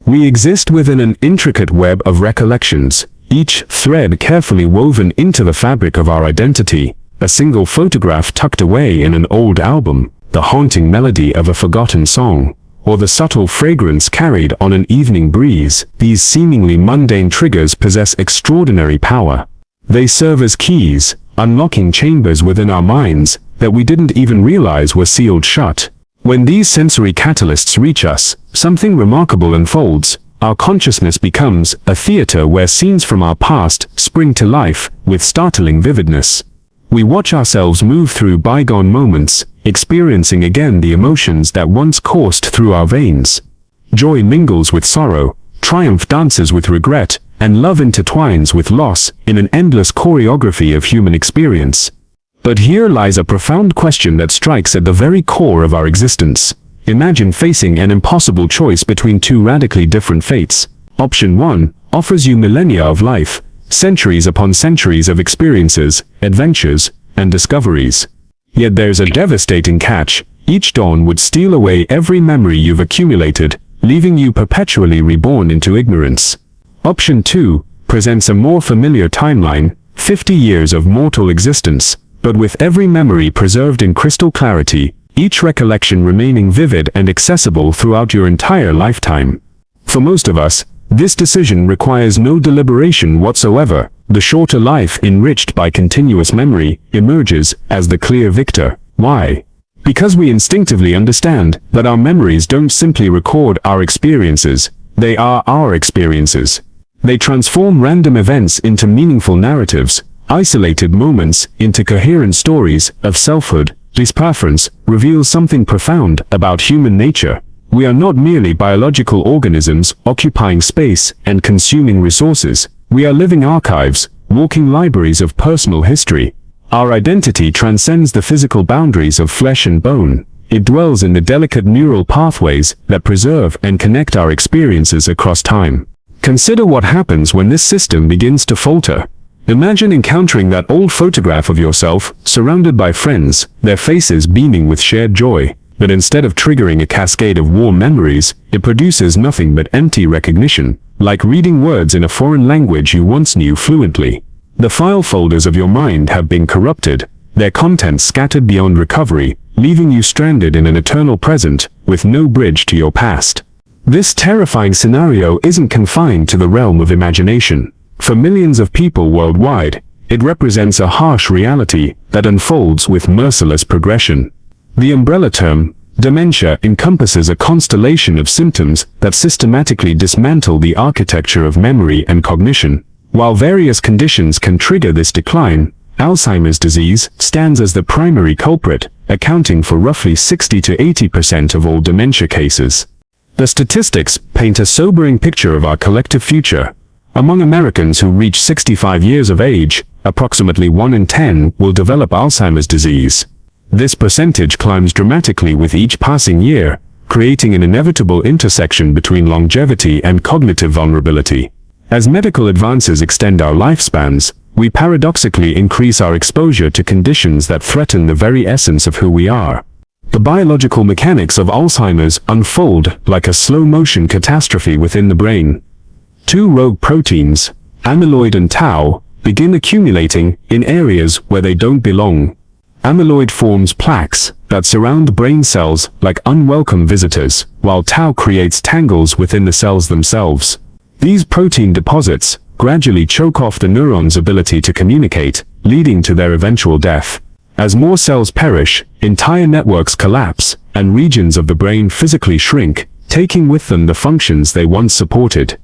We exist within an intricate web of recollections, each thread carefully woven into the fabric of our identity, a single photograph tucked away in an old album, the haunting melody of a forgotten song, or the subtle fragrance carried on an evening breeze. These seemingly mundane triggers possess extraordinary power. They serve as keys, unlocking chambers within our minds that we didn't even realize were sealed shut. When these sensory catalysts reach us, something remarkable unfolds. Our consciousness becomes a theater where scenes from our past spring to life with startling vividness. We watch ourselves move through bygone moments, experiencing again the emotions that once coursed through our veins. Joy mingles with sorrow, triumph dances with regret, and love intertwines with loss in an endless choreography of human experience. But here lies a profound question that strikes at the very core of our existence. Imagine facing an impossible choice between two radically different fates. Option 1 offers you millennia of life, centuries upon centuries of experiences, adventures, and discoveries. Yet there's a devastating catch. Each dawn would steal away every memory you've accumulated, leaving you perpetually reborn into ignorance. Option 2 presents a more familiar timeline, 50 years of mortal existence, but with every memory preserved in crystal clarity, each recollection remaining vivid and accessible throughout your entire lifetime. For most of us, this decision requires no deliberation whatsoever. The shorter life, enriched by continuous memory, emerges as the clear victor. Why? Because we instinctively understand that our memories don't simply record our experiences, they are our experiences. They transform random events into meaningful narratives, isolated moments into coherent stories of selfhood. This preference reveals something profound about human nature. We are not merely biological organisms occupying space and consuming resources. We are living archives, walking libraries of personal history. Our identity transcends the physical boundaries of flesh and bone. It dwells in the delicate neural pathways that preserve and connect our experiences across time. Consider what happens when this system begins to falter. Imagine encountering that old photograph of yourself, surrounded by friends, their faces beaming with shared joy. But instead of triggering a cascade of warm memories, it produces nothing but empty recognition, like reading words in a foreign language you once knew fluently. The file folders of your mind have been corrupted, their contents scattered beyond recovery, leaving you stranded in an eternal present, with no bridge to your past. This terrifying scenario isn't confined to the realm of imagination. For millions of people worldwide, it represents a harsh reality that unfolds with merciless progression. The umbrella term, dementia, encompasses a constellation of symptoms that systematically dismantle the architecture of memory and cognition. While various conditions can trigger this decline, Alzheimer's disease stands as the primary culprit, accounting for roughly 60 to 80% of all dementia cases. The statistics paint a sobering picture of our collective future. Among Americans who reach 65 years of age, approximately 1 in 10 will develop Alzheimer's disease. This percentage climbs dramatically with each passing year, creating an inevitable intersection between longevity and cognitive vulnerability. As medical advances extend our lifespans, we paradoxically increase our exposure to conditions that threaten the very essence of who we are. The biological mechanics of Alzheimer's unfold like a slow-motion catastrophe within the brain. Two rogue proteins, amyloid and tau, begin accumulating in areas where they don't belong. Amyloid forms plaques that surround brain cells like unwelcome visitors, while tau creates tangles within the cells themselves. These protein deposits gradually choke off the neuron's ability to communicate, leading to their eventual death. As more cells perish, entire networks collapse, and regions of the brain physically shrink, taking with them the functions they once supported.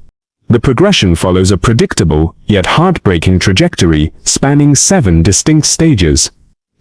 The progression follows a predictable, yet heartbreaking trajectory, spanning 7 distinct stages.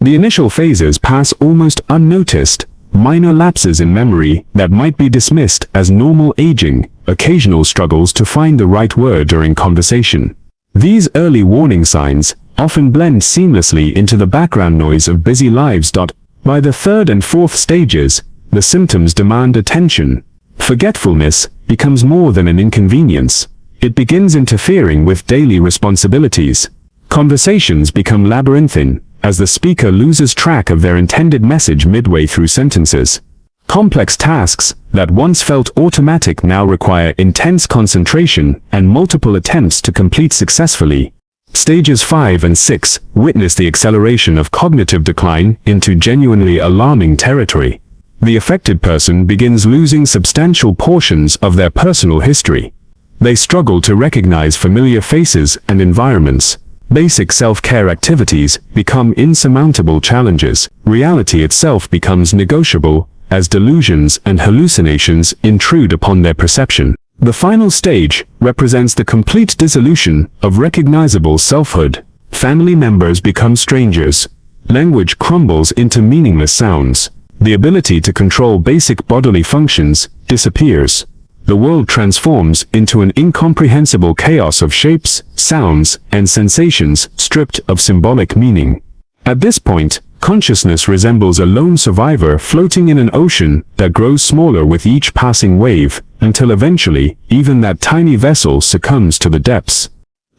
The initial phases pass almost unnoticed, minor lapses in memory that might be dismissed as normal aging, occasional struggles to find the right word during conversation. These early warning signs often blend seamlessly into the background noise of busy lives. By the 3rd and 4th stages, the symptoms demand attention. Forgetfulness becomes more than an inconvenience. It begins interfering with daily responsibilities. Conversations become labyrinthine, as the speaker loses track of their intended message midway through sentences. Complex tasks that once felt automatic now require intense concentration and multiple attempts to complete successfully. Stages 5 and 6 witness the acceleration of cognitive decline into genuinely alarming territory. The affected person begins losing substantial portions of their personal history. They struggle to recognize familiar faces and environments. Basic self-care activities become insurmountable challenges. Reality itself becomes negotiable as delusions and hallucinations intrude upon their perception. The final stage represents the complete dissolution of recognizable selfhood. Family members become strangers. Language crumbles into meaningless sounds. The ability to control basic bodily functions disappears. The world transforms into an incomprehensible chaos of shapes, sounds, and sensations stripped of symbolic meaning. At this point, consciousness resembles a lone survivor floating in an ocean that grows smaller with each passing wave, until eventually, even that tiny vessel succumbs to the depths.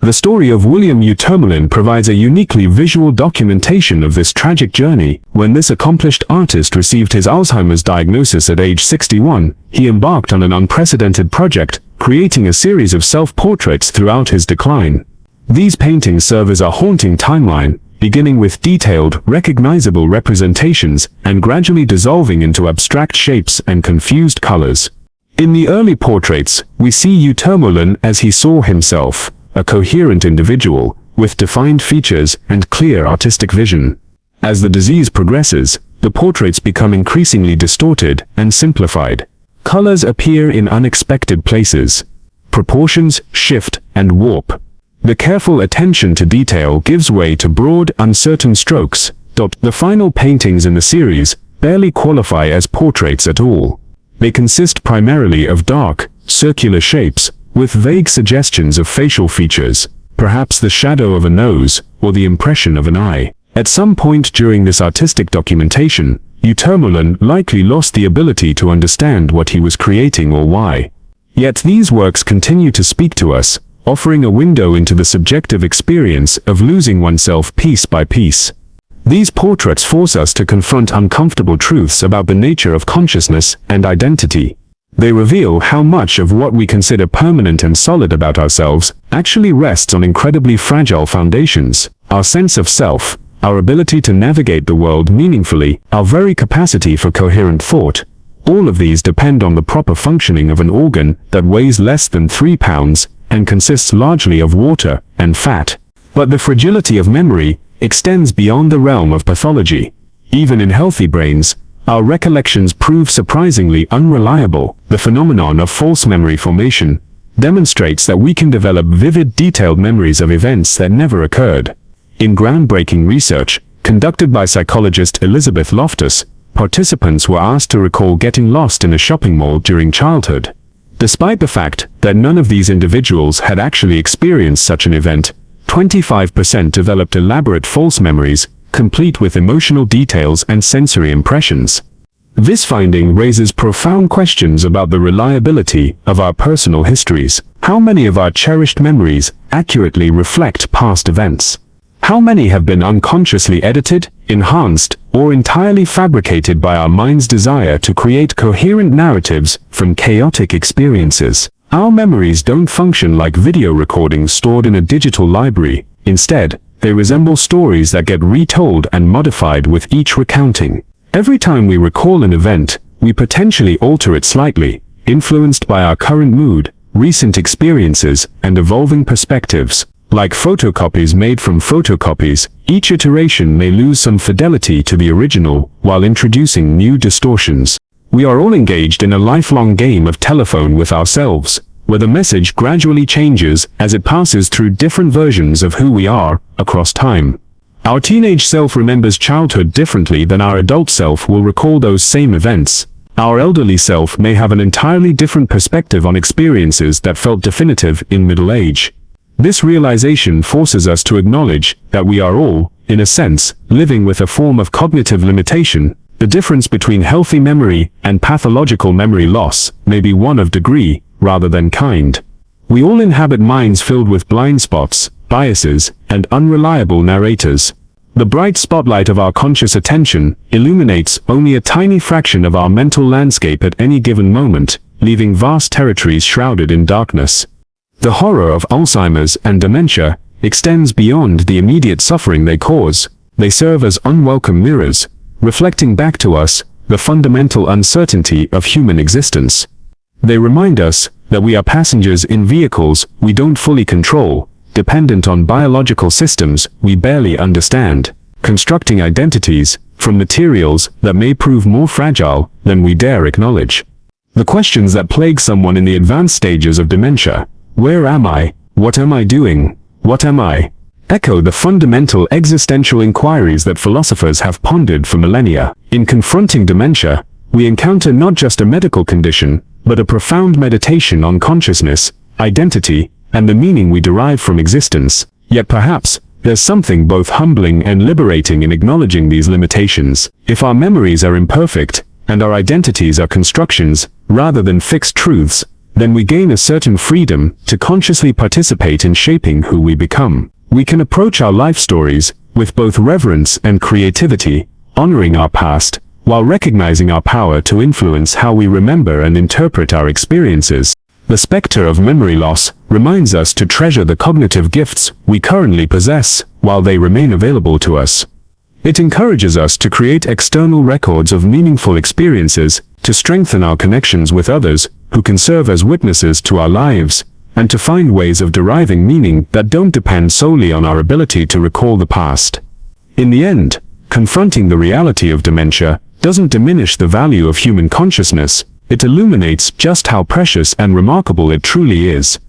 The story of William Utermohlen provides a uniquely visual documentation of this tragic journey. When this accomplished artist received his Alzheimer's diagnosis at age 61, he embarked on an unprecedented project, creating a series of self-portraits throughout his decline. These paintings serve as a haunting timeline, beginning with detailed, recognizable representations and gradually dissolving into abstract shapes and confused colors. In the early portraits, we see Utermohlen as he saw himself, a coherent individual, with defined features and clear artistic vision. As the disease progresses, the portraits become increasingly distorted and simplified. Colors appear in unexpected places. Proportions shift and warp. The careful attention to detail gives way to broad, uncertain strokes. The final paintings in the series barely qualify as portraits at all. They consist primarily of dark, circular shapes, with vague suggestions of facial features, perhaps the shadow of a nose, or the impression of an eye. At some point during this artistic documentation, Utermohlen likely lost the ability to understand what he was creating or why. Yet these works continue to speak to us, offering a window into the subjective experience of losing oneself piece by piece. These portraits force us to confront uncomfortable truths about the nature of consciousness and identity. They reveal how much of what we consider permanent and solid about ourselves actually rests on incredibly fragile foundations. Our sense of self, our ability to navigate the world meaningfully, our very capacity for coherent thought. All of these depend on the proper functioning of an organ that weighs less than 3 pounds and consists largely of water and fat. But the fragility of memory extends beyond the realm of pathology. Even in healthy brains, our recollections prove surprisingly unreliable. The phenomenon of false memory formation demonstrates that we can develop vivid, detailed memories of events that never occurred. In groundbreaking research, conducted by psychologist Elizabeth Loftus, participants were asked to recall getting lost in a shopping mall during childhood. Despite the fact that none of these individuals had actually experienced such an event, 25% developed elaborate false memories, complete with emotional details and sensory impressions. This finding raises profound questions about the reliability of our personal histories. How many of our cherished memories accurately reflect past events? How many have been unconsciously edited, enhanced, or entirely fabricated by our mind's desire to create coherent narratives from chaotic experiences? Our memories don't function like video recordings stored in a digital library. Instead, they resemble stories that get retold and modified with each recounting. Every time we recall an event, we potentially alter it slightly, influenced by our current mood, recent experiences, and evolving perspectives. Like photocopies made from photocopies, each iteration may lose some fidelity to the original while introducing new distortions. We are all engaged in a lifelong game of telephone with ourselves, where the message gradually changes as it passes through different versions of who we are across time. Our teenage self remembers childhood differently than our adult self will recall those same events. Our elderly self may have an entirely different perspective on experiences that felt definitive in middle age. This realization forces us to acknowledge that we are all, in a sense, living with a form of cognitive limitation. The difference between healthy memory and pathological memory loss may be one of degree, rather than kind. We all inhabit minds filled with blind spots, biases, and unreliable narrators. The bright spotlight of our conscious attention illuminates only a tiny fraction of our mental landscape at any given moment, leaving vast territories shrouded in darkness. The horror of Alzheimer's and dementia extends beyond the immediate suffering they cause. They serve as unwelcome mirrors, reflecting back to us the fundamental uncertainty of human existence. They remind us that we are passengers in vehicles we don't fully control, dependent on biological systems we barely understand, constructing identities from materials that may prove more fragile than we dare acknowledge. The questions that plague someone in the advanced stages of dementia, where am I? What am I doing? What am I? Echo the fundamental existential inquiries that philosophers have pondered for millennia. In confronting dementia, we encounter not just a medical condition, but a profound meditation on consciousness, identity, and the meaning we derive from existence. Yet perhaps, there's something both humbling and liberating in acknowledging these limitations. If our memories are imperfect, and our identities are constructions, rather than fixed truths, then we gain a certain freedom to consciously participate in shaping who we become. We can approach our life stories with both reverence and creativity, honoring our past, while recognizing our power to influence how we remember and interpret our experiences. The specter of memory loss reminds us to treasure the cognitive gifts we currently possess while they remain available to us. It encourages us to create external records of meaningful experiences, to strengthen our connections with others who can serve as witnesses to our lives, and to find ways of deriving meaning that don't depend solely on our ability to recall the past. In the end, confronting the reality of dementia doesn't diminish the value of human consciousness. It illuminates just how precious and remarkable it truly is.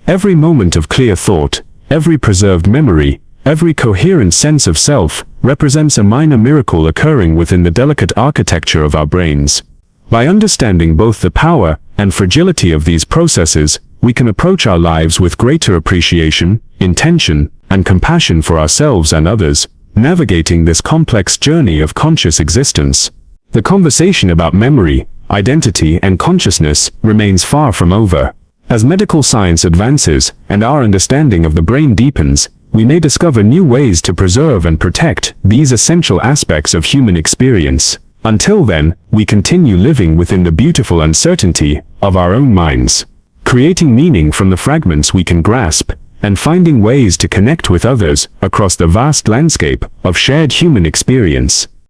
Every moment of clear thought, every preserved memory, every coherent sense of self, represents a minor miracle occurring within the delicate architecture of our brains. By understanding both the power and fragility of these processes, we can approach our lives with greater appreciation, intention, and compassion for ourselves and others, navigating this complex journey of conscious existence. The conversation about memory, identity, and consciousness remains far from over. As medical science advances and our understanding of the brain deepens, we may discover new ways to preserve and protect these essential aspects of human experience. Until then, we continue living within the beautiful uncertainty of our own minds, creating meaning from the fragments we can grasp, and finding ways to connect with others across the vast landscape of shared human experience.